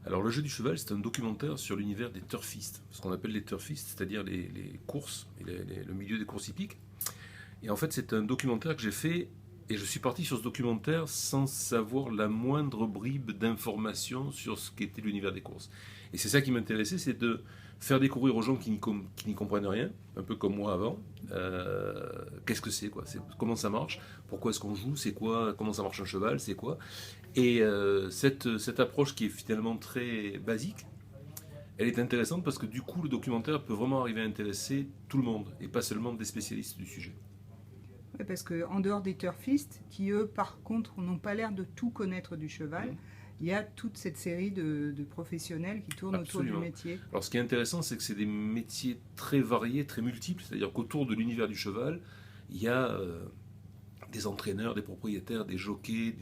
Alors le jeu du cheval, c'est un documentaire sur l'univers des turfistes, ce qu'on appelle les turfistes, c'est-à-dire les courses, et le milieu des courses hippiques. Et en fait, c'est un documentaire que j'ai fait, et je suis parti sur ce documentaire sans savoir la moindre bribe d'information sur ce qu'était l'univers des courses. Et c'est ça qui m'intéressait, c'est de faire découvrir aux gens qui n'y comprennent rien, un peu comme moi avant, qu'est-ce que c'est, quoi, comment ça marche, pourquoi est-ce qu'on joue, c'est quoi, comment ça marche un cheval, c'est quoi. Et cette approche qui est finalement très basique, elle est intéressante parce que du coup le documentaire peut vraiment arriver à intéresser tout le monde et pas seulement des spécialistes du sujet. Ouais, parce qu'en dehors des turfistes, qui eux, par contre, n'ont pas l'air de tout connaître du cheval, Mmh. il y a toute cette série de professionnels qui tournent autour du Absolument. métier. Alors ce qui est intéressant, c'est que c'est des métiers très variés, très multiples, c'est-à-dire qu'autour de l'univers du cheval, il y a des entraîneurs, des propriétaires, des jockeys,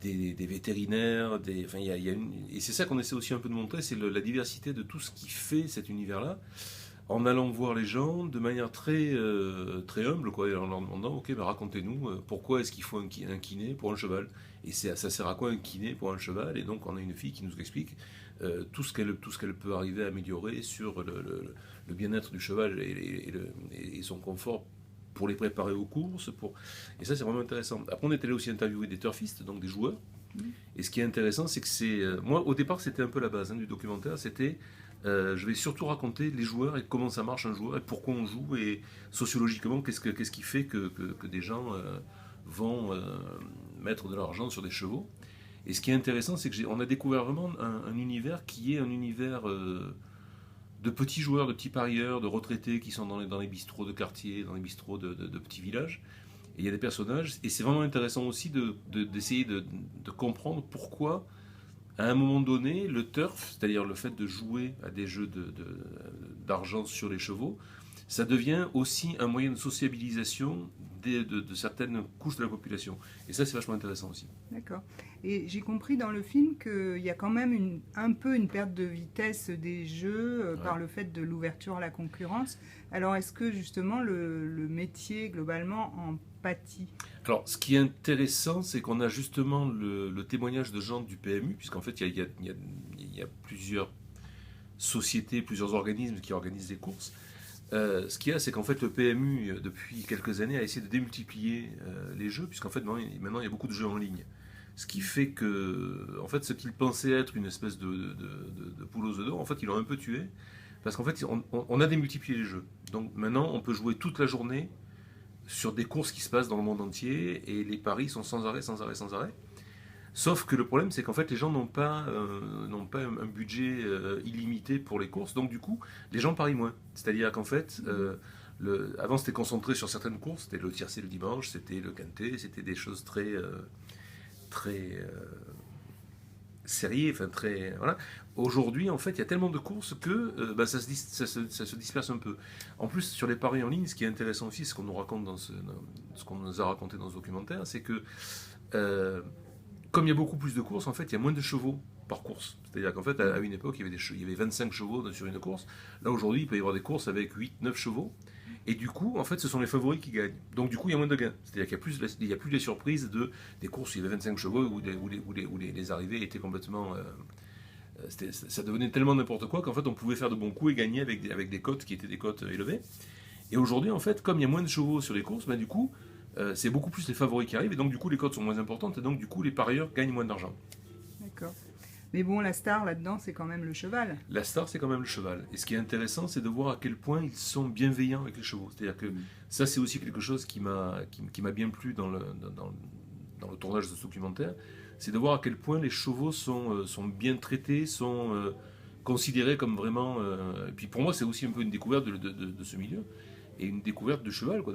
des vétérinaires, enfin, et c'est ça qu'on essaie aussi un peu de montrer, c'est la diversité de tout ce qui fait cet univers-là, en allant voir les gens de manière très humble, quoi, et en leur demandant, ok, ben racontez-nous, pourquoi est-ce qu'il faut un kiné pour un cheval? Et ça sert à quoi un kiné pour un cheval? Et donc on a une fille qui nous explique tout ce qu'elle peut arriver à améliorer sur le bien-être du cheval et son confort pour les préparer aux courses. Et ça, c'est vraiment intéressant. Après, on est allé aussi interviewer des turfistes, donc des joueurs. Mhm. Et ce qui est intéressant, c'est que moi, au départ, c'était un peu la base du documentaire. C'était. Je vais surtout raconter les joueurs et comment ça marche un joueur et pourquoi on joue et sociologiquement, qu'est-ce qui fait que des gens vont mettre de l'argent sur des chevaux. Et ce qui est intéressant, c'est qu'on a découvert vraiment un univers qui est un univers de petits joueurs, de petits parieurs, de retraités qui sont dans les bistrots de quartier, dans les bistrots de petits villages. Et il y a des personnages, et c'est vraiment intéressant aussi d'essayer de comprendre pourquoi, à un moment donné, le turf, c'est-à-dire le fait de jouer à des jeux d'argent sur les chevaux, ça devient aussi un moyen de sociabilisation de certaines couches de la population. Et ça, c'est vachement intéressant aussi. D'accord. Et j'ai compris dans le film qu'il y a quand même un peu une perte de vitesse des jeux Ouais. par le fait de l'ouverture à la concurrence. Alors est-ce que justement le métier globalement en pâtit? Alors, ce qui est intéressant, c'est qu'on a justement le témoignage de gens du PMU, puisqu'en fait, il y a plusieurs sociétés, plusieurs organismes qui organisent des courses. Ce qu'il y a, c'est qu'en fait, le PMU, depuis quelques années, a essayé de démultiplier les jeux, puisqu'en fait, maintenant, il y a beaucoup de jeux en ligne. Ce qui fait que, en fait, ce qu'ils pensaient être une espèce de poule aux œufs d'or, en fait, ils l'ont un peu tué, parce qu'en fait, on a démultiplié les jeux. Donc maintenant, on peut jouer toute la journée sur des courses qui se passent dans le monde entier, et les paris sont sans arrêt, sans arrêt, sans arrêt. Sauf que le problème, c'est qu'en fait, les gens n'ont pas un budget illimité pour les courses, donc du coup, les gens parient moins. C'est-à-dire qu'en fait, avant, c'était concentré sur certaines courses, c'était le tiercé le dimanche, c'était le quintet, c'était des choses très serrées, enfin très. Voilà. Aujourd'hui, en fait, il y a tellement de courses que bah, ça se disperse un peu. En plus, sur les paris en ligne, ce qui est intéressant aussi, ce qu'on nous raconte ce qu'on nous a raconté dans ce documentaire, c'est que euh, comme il y a beaucoup plus de courses, en fait, il y a moins de chevaux par course. C'est-à-dire qu'en fait, à une époque, il y avait 25 chevaux sur une course. Là, aujourd'hui, il peut y avoir des courses avec 8, 9 chevaux. Et du coup, en fait, ce sont les favoris qui gagnent. Donc, du coup, il y a moins de gains. C'est-à-dire qu'il y a plus les surprises des courses où il y avait 25 chevaux où les arrivées étaient complètement. Ça devenait tellement n'importe quoi qu'en fait, on pouvait faire de bons coups et gagner avec des cotes qui étaient des cotes élevées. Et aujourd'hui, en fait, comme il y a moins de chevaux sur les courses, ben, du coup, c'est beaucoup plus les favoris qui arrivent, et donc du coup, les cotes sont moins importantes, et donc du coup, les parieurs gagnent moins d'argent. D'accord. Mais bon, la star là-dedans, c'est quand même le cheval. La star, c'est quand même le cheval. Et ce qui est intéressant, c'est de voir à quel point ils sont bienveillants avec les chevaux. C'est-à-dire que Mm. ça, c'est aussi quelque chose qui m'a bien plu dans le tournage de ce documentaire, c'est de voir à quel point les chevaux sont bien traités, sont considérés comme vraiment. Et puis pour moi, c'est aussi un peu une découverte de ce milieu. Et une découverte de cheval, quoi.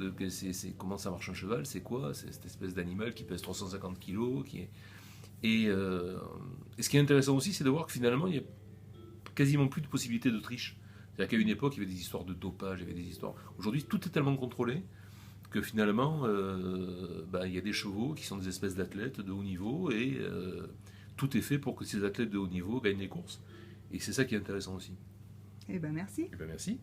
Comment ça marche un cheval, c'est quoi? C'est cette espèce d'animal qui pèse 350 kilos. Et ce qui est intéressant aussi, c'est de voir que finalement, il y a quasiment plus de possibilités de triche. C'est-à-dire qu'à une époque, il y avait des histoires de dopage, il y avait des histoires. Aujourd'hui, tout est tellement contrôlé que finalement, bah, il y a des chevaux qui sont des espèces d'athlètes de haut niveau et tout est fait pour que ces athlètes de haut niveau gagnent les courses. Et c'est ça qui est intéressant aussi. Eh ben merci. Eh bien, merci.